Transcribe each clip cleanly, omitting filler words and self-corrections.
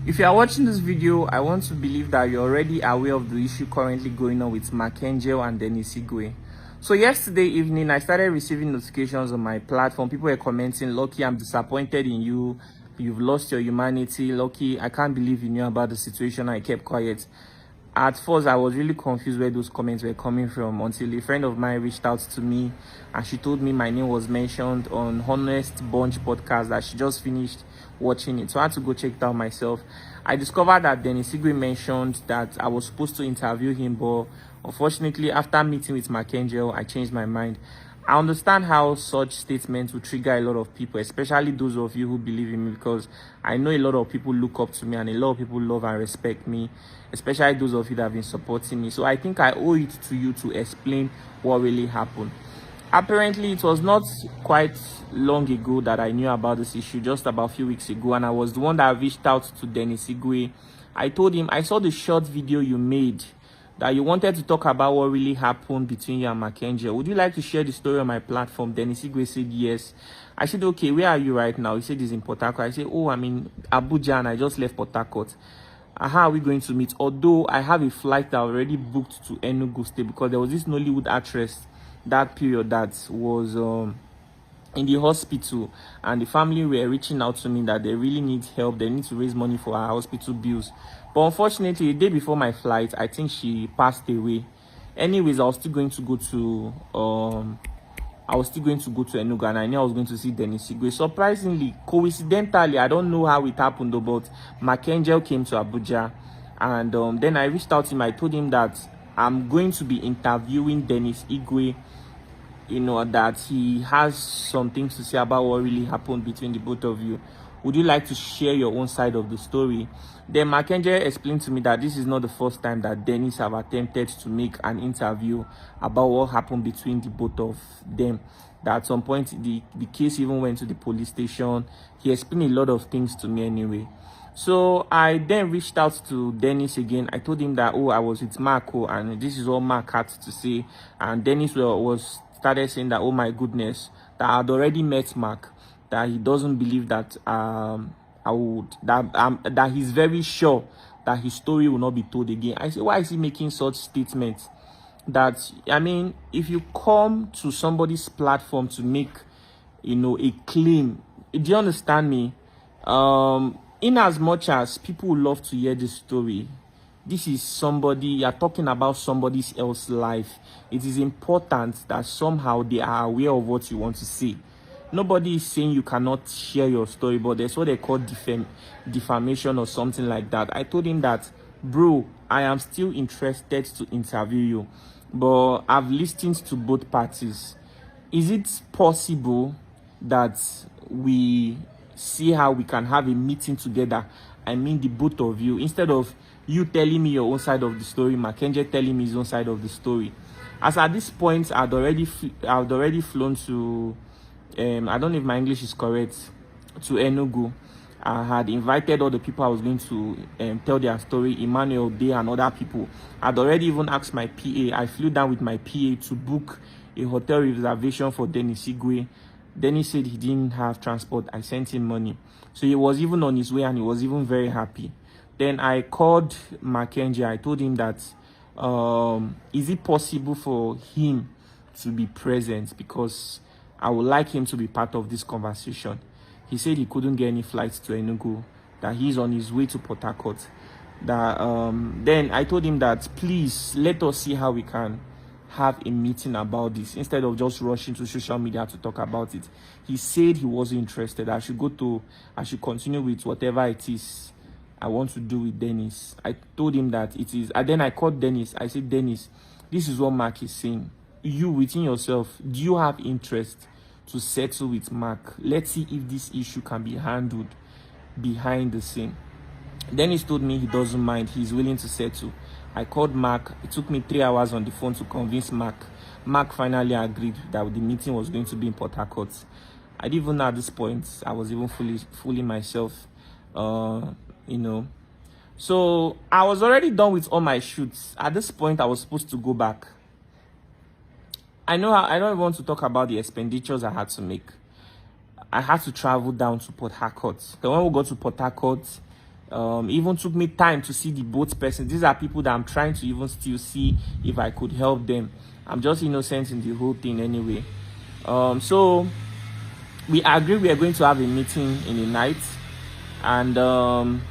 If you are watching this video, I want to believe that you're already aware of the issue currently going on with Mark Angel and Dennis Igwe. So yesterday evening, I started receiving notifications on my platform. People were commenting, "Lucky, I'm disappointed in you. You've lost your humanity. Lucky, I can't believe you knew about the situation." I kept quiet. At first, I was really confused where those comments were coming from until a friend of mine reached out to me and she told me my name was mentioned on Honest Bunch podcast, that she just finished watching it. So I had to go check it out myself. I discovered that Dennis Igwe mentioned that I was supposed to interview him, but unfortunately, after meeting with Mark Angel, I changed my mind. I understand how such statements will trigger a lot of people, especially those of you who believe in me, because I know a lot of people look up to me and a lot of people love and respect me, especially those of you that have been supporting me. So I think I owe it to you to explain what really happened. Apparently, it was not quite long ago that I knew about this issue, just about a few weeks ago, and I was the one that reached out to Dennis Igwe. I told him, I saw the short video you made that you wanted to talk about what really happened between you and Mark Angel. Would you like to share the story on my platform? Dennis Igwe said yes. I said, okay, where are you right now? He said he's in Port Harcourt. I said, oh, I'm in Abuja and I just left Port Harcourt. How are we going to meet? Although I have a flight that already booked to Enugu State, because there was this Nollywood actress that period that was in the hospital, and the family were reaching out to me that they really need help. They need to raise money for her hospital bills. But unfortunately, the day before my flight, I think she passed away. Anyways, I was still going to go to Enugu, and I knew I was going to see Dennis Igwe. Surprisingly, coincidentally, I don't know how it happened though, but Mark Angel came to Abuja, and then I reached out to him. I told him that I'm going to be interviewing Dennis Igwe, that he has some things to say about what really happened between the both of you. Would you like to share your own side of the story? Then Mark Angel explained to me that this is not the first time that Dennis have attempted to make an interview about what happened between the both of them. That at some point, the case even went to the police station. He explained a lot of things to me anyway. So I then reached out to Dennis again. I told him that, oh, I was with Marco, and this is all Mark had to say. And Dennis started saying that, oh my goodness, that I had already met Mark, that he doesn't believe that that he's very sure that his story will not be told again. I said, why is he making such statements? That, I mean, if you come to somebody's platform to make, a claim, do you understand me? In as much as people would love to hear this story, this is somebody, you're talking about somebody else's life. It is important that somehow they are aware of what you want to say. Nobody is saying you cannot share your story, but there's what they call defamation or something like that. I told him that, bro, I am still interested to interview you, but I've listened to both parties. Is it possible that we see how we can have a meeting together? I mean, the both of you, instead of you telling me your own side of the story, Mark Angel telling me his own side of the story. As at this point, I'd already flown to I don't know if my English is correct, to Enugu. I had invited all the people I was going to tell their story, Emmanuel Day and other people. I'd already even asked my PA. I flew down with my PA to book a hotel reservation for Dennis Igwe. Dennis said he didn't have transport. I sent him money. So he was even on his way, and he was even very happy. Then I called Mark Angel. I told him that, is it possible for him to be present, because I would like him to be part of this conversation. He said he couldn't get any flights to Enugu, that he's on his way to Port Harcourt. Then I told him that, please, let us see how we can have a meeting about this instead of just rushing to social media to talk about it. He said he wasn't interested. I should continue with whatever it is I want to do with Dennis. I told him that it is, and then I called Dennis. I said, Dennis, this is what Mark is saying. You within yourself, do you have interest to settle with Mark? Let's see if this issue can be handled behind the scene. Dennis told me he doesn't mind. He's willing to settle. I called Mark. It took me 3 hours on the phone to convince Mark. Mark finally agreed that the meeting was going to be in Port Harcourt. I didn't even know at this point. I was even fooling myself, So I was already done with all my shoots. At this point, I was supposed to go back. I don't want to talk about the expenditures I had to make. I had to travel down to Port Harcourt. Then when we got to Port Harcourt, Even took me time to see the both persons. These are people that I'm trying to even still see if I could help them. I'm just innocent in the whole thing anyway. So we agreed we are going to have a meeting in the night, and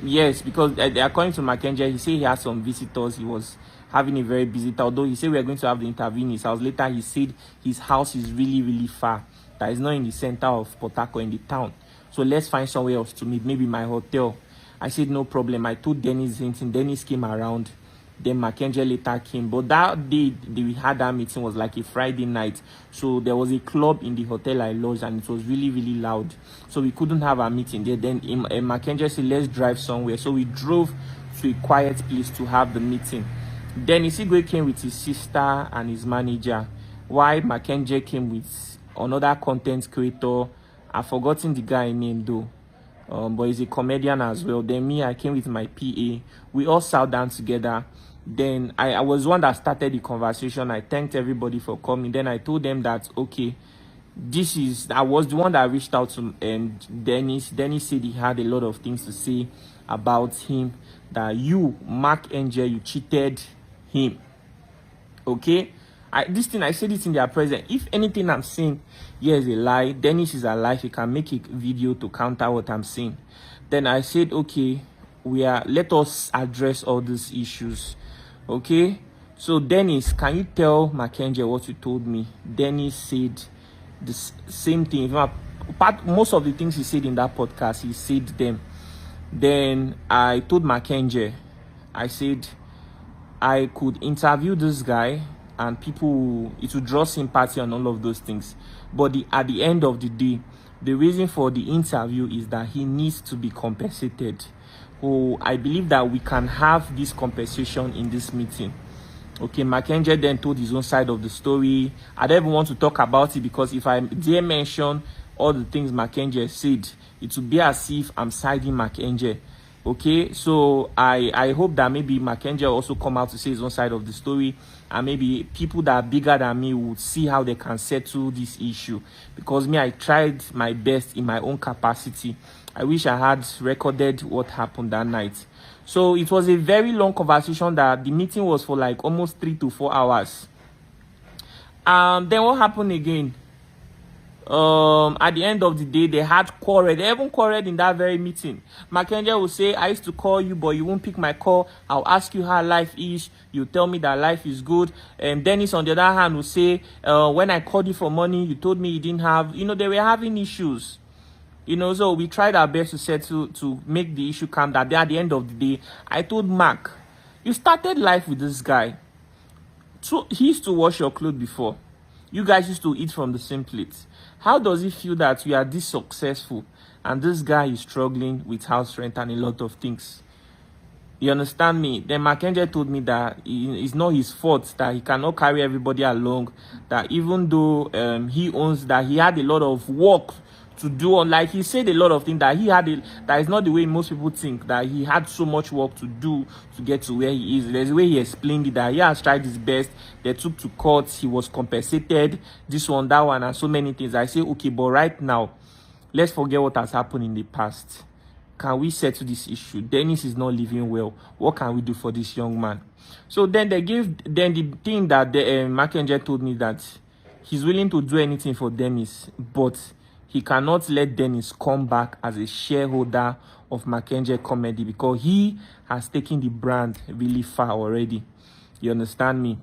yes, because according to Mackenzie, he said he had some visitors. He was having a very busy time. Although he said we are going to have the interview in his house. Later he said his house is really, really far. That is not in the center of Port Harcourt, in the town. So let's find somewhere else to meet, maybe my hotel. I said no problem. I told Dennis anything. Dennis came around. Then Mackenzie later came. But that day we had that meeting was like a Friday night. So there was a club in the hotel I lodged, and it was really, really loud. So we couldn't have a meeting there. Then Mackenzie said, let's drive somewhere. So we drove to a quiet place to have the meeting. Then Isigwe came with his sister and his manager, while Mackenzie came with another content creator. I've forgotten the guy name though. But he's a comedian as well. Then me, I came with my PA. We all sat down together. Then I was one that started the conversation. I thanked everybody for coming. Then I told them that, okay, I was the one that reached out to Dennis. Dennis said he had a lot of things to say about him. That you, Mark Angel, you cheated him. Okay? I said it in their presence. If anything I'm saying here is a lie, Dennis is alive. He can make a video to counter what I'm saying. Then I said, okay, let us address all these issues. Okay? So Dennis, can you tell Mackenzie what you told me? Dennis said the same thing. In fact, most of the things he said in that podcast, he said them. Then I told Mackenzie, I said I could interview this guy and it will draw sympathy and all of those things. But at the end of the day, the reason for the interview is that he needs to be compensated. So I believe that we can have this compensation in this meeting. Okay, Mackenzie then told his own side of the story. I don't even want to talk about it, because if I dare mention all the things Mackenzie said, it will be as if I'm siding Mackenzie. Okay, so I hope that maybe Mackenzie also come out to say his own side of the story, and maybe people that are bigger than me would see how they can settle this issue. Because me, I tried my best in my own capacity. I wish I had recorded what happened that night. So it was a very long conversation that the meeting was for like almost 3 to 4 hours. Then what happened again? At the end of the day, they had quarrel. They even quarreled in that very meeting. Mackenzie will say, I used to call you, but you won't pick my call. I'll ask you how life is. You tell me that life is good. And Dennis, on the other hand, will say, when I called you for money, you told me you didn't have. They were having issues. So we tried our best to settle, to make the issue calm down. At the end of the day, I told Mark, you started life with this guy. So he used to wash your clothes before. You guys used to eat from the same plate. How does it feel that you are this successful and this guy is struggling with house rent and a lot of things? You understand me? Then Mackenzie told me that it's not his fault, that he cannot carry everybody along, that even though he owns that, he had a lot of work to do. Like he said a lot of things that that is not the way most people think, that he had so much work to do to get to where he is. There's a way he explained it, that he has tried his best. They took to court, he was compensated, this one, that one, and so many things. I say, okay, but right now, let's forget what has happened in the past. Can we settle this issue? Dennis is not living well. What can we do for this young man? So then the thing that Mackenzie told me, that he's willing to do anything for Dennis, but he cannot let Dennis come back as a shareholder of Mackenzie Comedy, because he has taken the brand really far already. You understand me?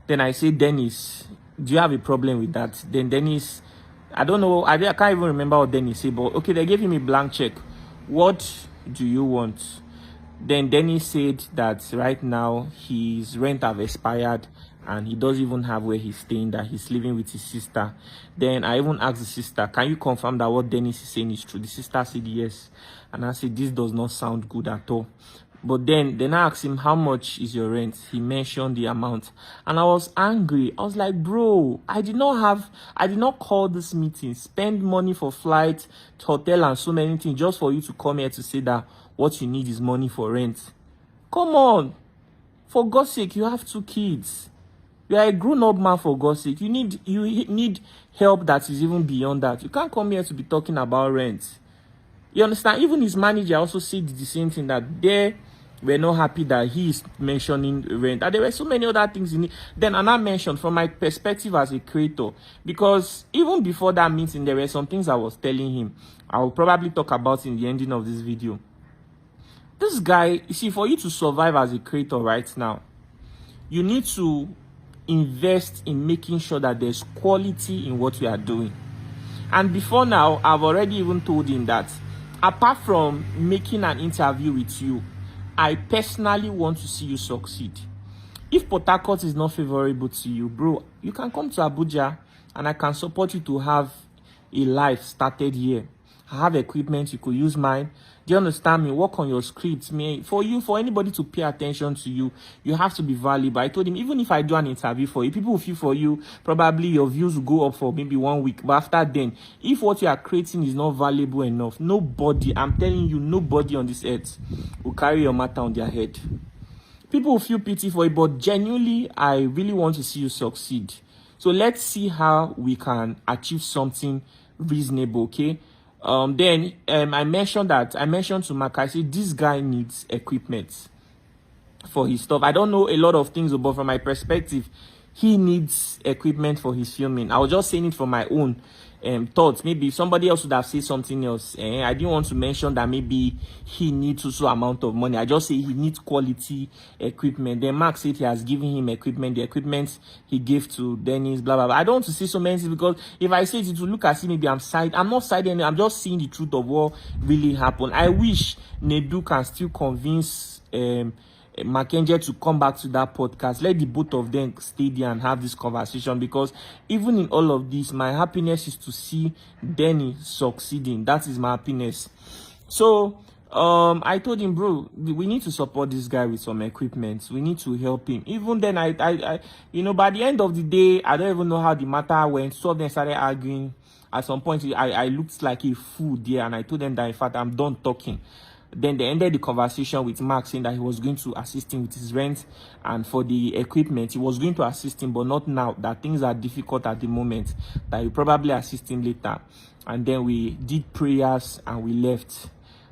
Then I say, Dennis, do you have a problem with that? Then Dennis, I don't know, I can't even remember what Dennis said, but okay, they gave him a blank check. What do you want? Then Dennis said that right now his rent have expired and he doesn't even have where he's staying, that he's living with his sister. Then I even asked the sister, can you confirm that what Dennis is saying is true? The sister said yes. And I said, this does not sound good at all. But then I asked him, how much is your rent? He mentioned the amount. And I was angry. I was like, bro, I did not call this meeting, spend money for flight, hotel, and so many things just for you to come here to say that what you need is money for rent. Come on. For God's sake, you have 2 kids. You are a grown-up man, for God's sake. You need help that is even beyond that. You can't come here to be talking about rent. You understand? Even his manager also said the same thing, that they were not happy that he is mentioning rent. And there were so many other things in it. Then I mentioned from my perspective as a creator, because even before that meeting, there were some things I was telling him. I will probably talk about in the ending of this video. This guy, you see, for you to survive as a creator right now, you need to invest in making sure that there's quality in what you are doing. And before now, I've already even told him that apart from making an interview with you, I personally want to see you succeed. If Port Harcourt is not favorable to you, bro, you can come to Abuja and I can support you to have a life started here. I have equipment, you could use mine. Do you understand me? Work on your scripts. For anybody to pay attention to you, you have to be valuable. I told him, even if I do an interview for you, people will feel for you, probably your views will go up for maybe 1 week. But after then, if what you are creating is not valuable enough, nobody, I'm telling you, nobody on this earth will carry your matter on their head. People will feel pity for you, but genuinely, I really want to see you succeed. So let's see how we can achieve something reasonable, okay? Then I mentioned to Mark, I said this guy needs equipment for his stuff. I don't know a lot of things, but from my perspective, he needs equipment for his filming. I was just saying it from my own thoughts. Maybe somebody else would have said something else. I didn't want to mention that maybe he needs also amount of money. I just say he needs quality equipment. Then Mark said he has given him equipment, the equipment he gave to Dennis, blah blah blah. I don't want to say so many things, because if I say it will look as if maybe I'm not siding. I'm just seeing the truth of what really happened. I wish Nedu can still convince Mackenzie to come back to that podcast. Let the both of them stay there and have this conversation, because even in all of this, my happiness is to see Denny succeeding. That is my happiness. So I told him, bro, we need to support this guy with some equipment. We need to help him. Even then, I you know, by the end of the day, I don't even know how the matter went. So then started arguing. At some point, I looked like a fool there, and I told them that in fact I'm done talking. Then they ended the conversation with Mark saying that he was going to assist him with his rent, and for the equipment he was going to assist him, but not now, that things are difficult at the moment, that he probably assist him later. And then we did prayers and we left.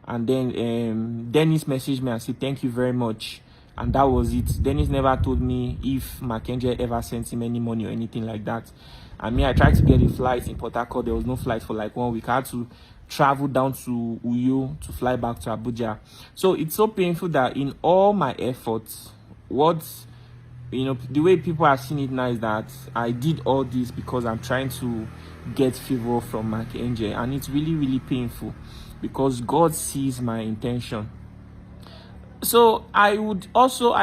And then Dennis messaged me and said thank you very much, and that was it. Dennis never told me if Mackenzie ever sent him any money or anything like that. I mean, I tried to get a flight in Port Harcourt. There was no flight for like 1 week. I had to travel down to Uyo to fly back to Abuja. So it's so painful that in all my efforts, the way people are seeing it now is that I did all this because I'm trying to get favor from Mackenzie, and it's really, really painful because God sees my intention. So I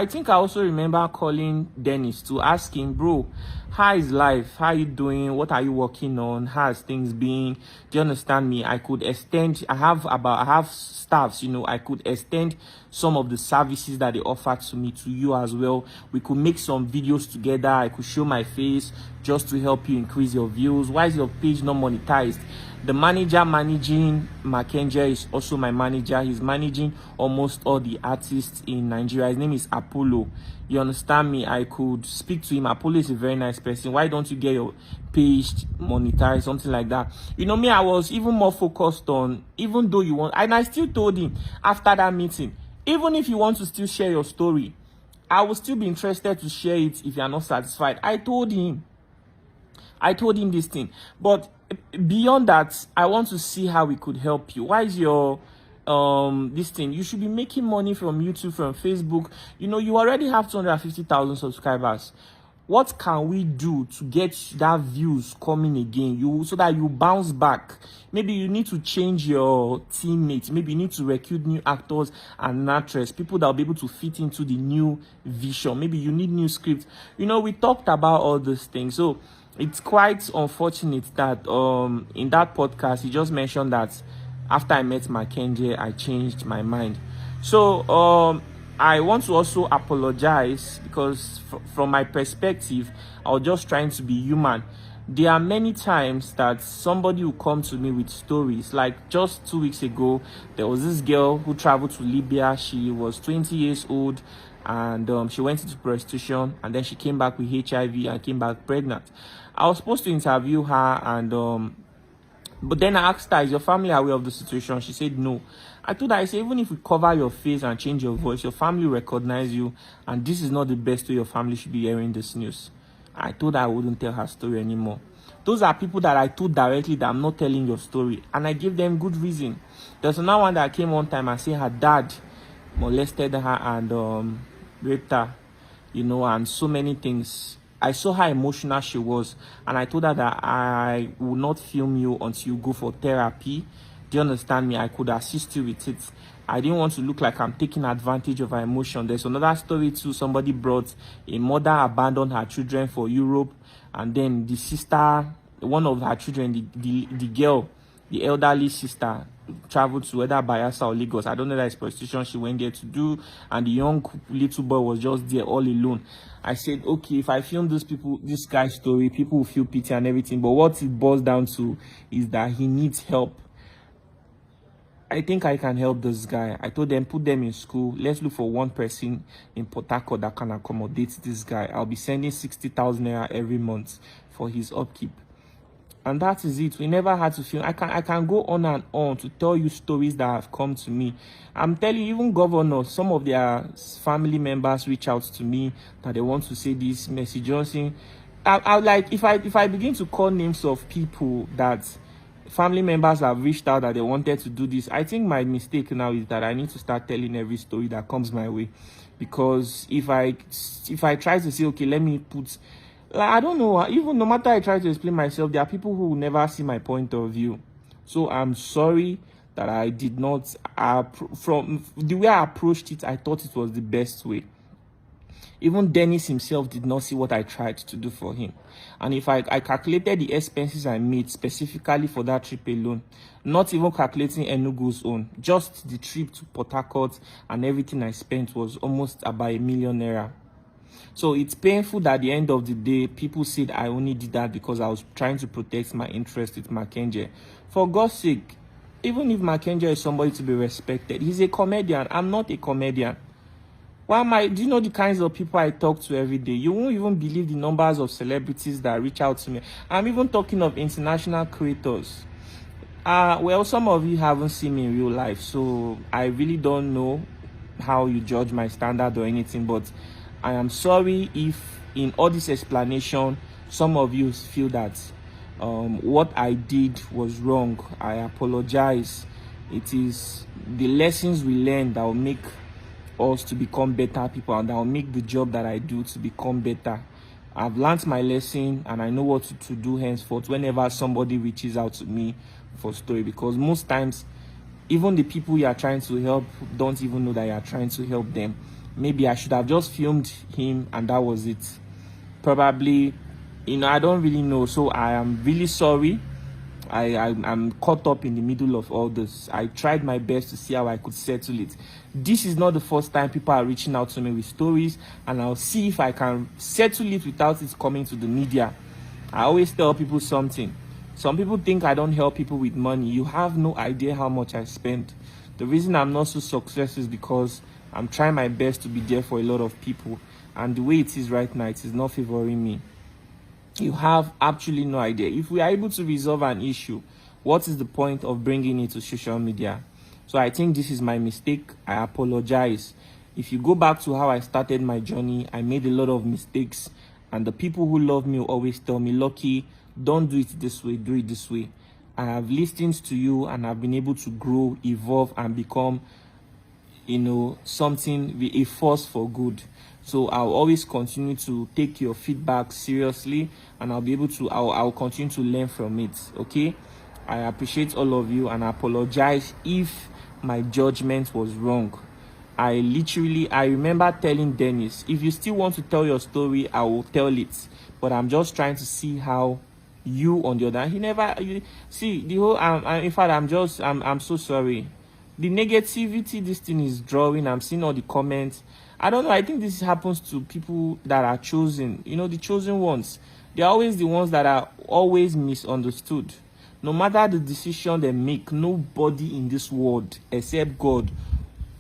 think I also remember calling Dennis to ask him, bro, how is life? How are you doing? What are you working on? How has things been? Do you understand me? I could extend, I have staffs, I could extend some of the services that they offered to me to you as well. We could make some videos together. I could show my face just to help you increase your views. Why is your page not monetized? The manager managing Mackenzie is also my manager. He's managing almost all the artists in Nigeria. His name is Apollo. You understand me? I could speak to him. Apollo is a very nice person. Why don't you get your page monetized? Something like that. Me, I was even more focused on, even though you want, and I still told him after that meeting, even if you want to still share your story, I will still be interested to share it if you are not satisfied. I told him this thing. But beyond that, I want to see how we could help you. Why is your this thing? You should be making money from YouTube, from Facebook. You already have 250,000 subscribers. What can we do to get that views coming again? So that you bounce back. Maybe you need to change your teammates. Maybe you need to recruit new actors and actresses, people that will be able to fit into the new vision. Maybe you need new scripts. We talked about all these things. So it's quite unfortunate that in that podcast he just mentioned that after I met Mackenzie, I changed my mind. So I want to also apologize because from my perspective, I was just trying to be human. There are many times that somebody will come to me with stories. Like just 2 weeks ago, there was this girl who traveled to Libya. She was 20 years old, and she went into prostitution, and then she came back with HIV and came back pregnant. I was supposed to interview her, and But then I asked her, is your family aware of the situation? She said no. I told her, I said, even if you cover your face and change your voice, your family will recognize you, and this is not the best way your family should be hearing this news. I told her I wouldn't tell her story anymore. Those are people that I told directly that I'm not telling your story, and I gave them good reason. There's another one that came one time and said her dad molested her and raped her, and so many things. I saw how emotional she was, and I told her that I will not film you until you go for therapy. Do you understand me? I could assist you with it. I didn't want to look like I'm taking advantage of her emotion. There's another story too. Somebody brought a mother abandoned her children for Europe, and then the sister, one of her children, the girl, the elderly sister, traveled to either Bayelsa or Lagos. I don't know that it's prostitution she went there to do, and the young little boy was just there all alone. I said, okay, if I film this guy's story, people will feel pity and everything, but what it boils down to is that he needs help. I think I can help this guy. I told them, put them in school. Let's look for one person in Port Harcourt that can accommodate this guy. I'll be sending 60,000 naira every month for his upkeep. And that is it. We never had to film. I can go on and on to tell you stories that have come to me. I'm telling you, even governors, some of their family members reach out to me that they want to say this. Mercy Johnson. I like, if I begin to call names of people that family members have reached out that they wanted to do this, I think my mistake now is that I need to start telling every story that comes my way. Because if I try to say, okay, let me put, like, I don't know, even no matter I try to explain myself, there are people who will never see my point of view. So I'm sorry that I did not, from the way I approached it, I thought it was the best way. Even Dennis himself did not see what I tried to do for him. And if I calculated the expenses I made specifically for that trip alone, not even calculating Enugu's own, just the trip to Port Harcourt and everything I spent was almost about ₦1 million. So it's painful that at the end of the day, people said I only did that because I was trying to protect my interest with Mackenzie. For God's sake, even if Mackenzie is somebody to be respected, he's a comedian. I'm not a comedian. Do you know the kinds of people I talk to every day? You won't even believe the numbers of celebrities that reach out to me. I'm even talking of international creators. Well, some of you haven't seen me in real life, so I really don't know how you judge my standard or anything, but I am sorry if in all this explanation, some of you feel that what I did was wrong. I apologize. It is the lessons we learn that will make us to become better people, and that will make the job that I do to become better. I've learned my lesson, and I know what to do henceforth whenever somebody reaches out to me for story, because most times even the people you are trying to help don't even know that you are trying to help them. Maybe I should have just filmed him and that was it. Probably, I don't really know. So I am really sorry. I'm caught up in the middle of all this. I tried my best to see how I could settle it. This is not the first time people are reaching out to me with stories, and I'll see if I can settle it without it coming to the media. I always tell people something. Some people think I don't help people with money. You have no idea how much I spend. The reason I'm not so successful is because I'm trying my best to be there for a lot of people, and the way it is right now, it is not favoring me. You have absolutely no idea. If we are able to resolve an issue, what is the point of bringing it to social media? So I think this is my mistake. I apologize. If you go back to how I started my journey, I made a lot of mistakes, and the people who love me will always tell me, Lucky, don't do it this way, do it this way. I have listened to you, and I've been able to grow, evolve, and become something, a force for good. So I'll always continue to take your feedback seriously, and I'll continue to learn from it. Okay, I appreciate all of you, and I apologize if my judgment was wrong. I remember telling Dennis, if you still want to tell your story, I will tell it, but I'm just trying to see how you on the other hand. See the whole in fact, I'm so sorry. The negativity this thing is drawing, I'm seeing all the comments. I don't know, I think this happens to people that are chosen. The chosen ones. They're always the ones that are always misunderstood. No matter the decision they make, nobody in this world except God.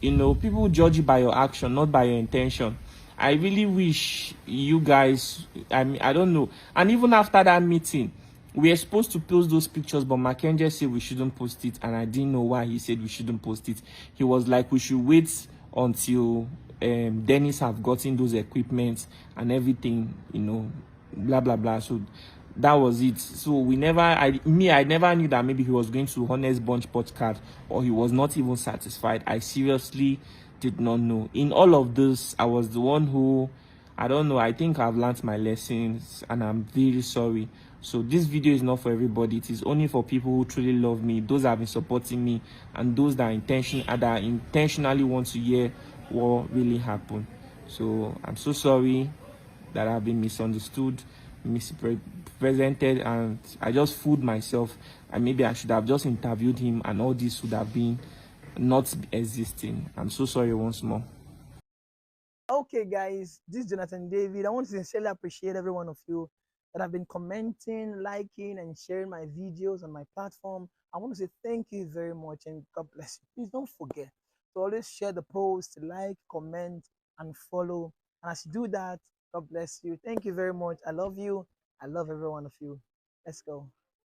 People judge you by your action, not by your intention. I really wish you guys, I don't know. And even after that meeting, We are supposed to post those pictures, but Mackenzie said we shouldn't post it, and I didn't know why he said we shouldn't post it. He was like, we should wait until Dennis have gotten those equipment and everything, you know, blah blah blah. So that was it. So we never, I never knew that maybe he was going to Honest Bunch podcast, or he was not even satisfied. I seriously did not know. In all of this, I was the one who, I don't know, I think I've learned my lessons, and I'm very sorry. So this video is not for everybody. It is only for people who truly love me, those that have been supporting me, and those that intentionally want to hear what really happened. So I'm so sorry that I've been misunderstood, misrepresented, and I just fooled myself. And maybe I should have just interviewed him, and all this would have been not existing. I'm so sorry once more. Okay, guys, this is Jonathan David. I want to sincerely appreciate every one of you that have been commenting, liking, and sharing my videos on my platform. I want to say thank you very much and God bless you. Please don't forget to always share the post, like, comment, and follow. And as you do that, God bless you. Thank you very much. I love you. I love every one of you. Let's go.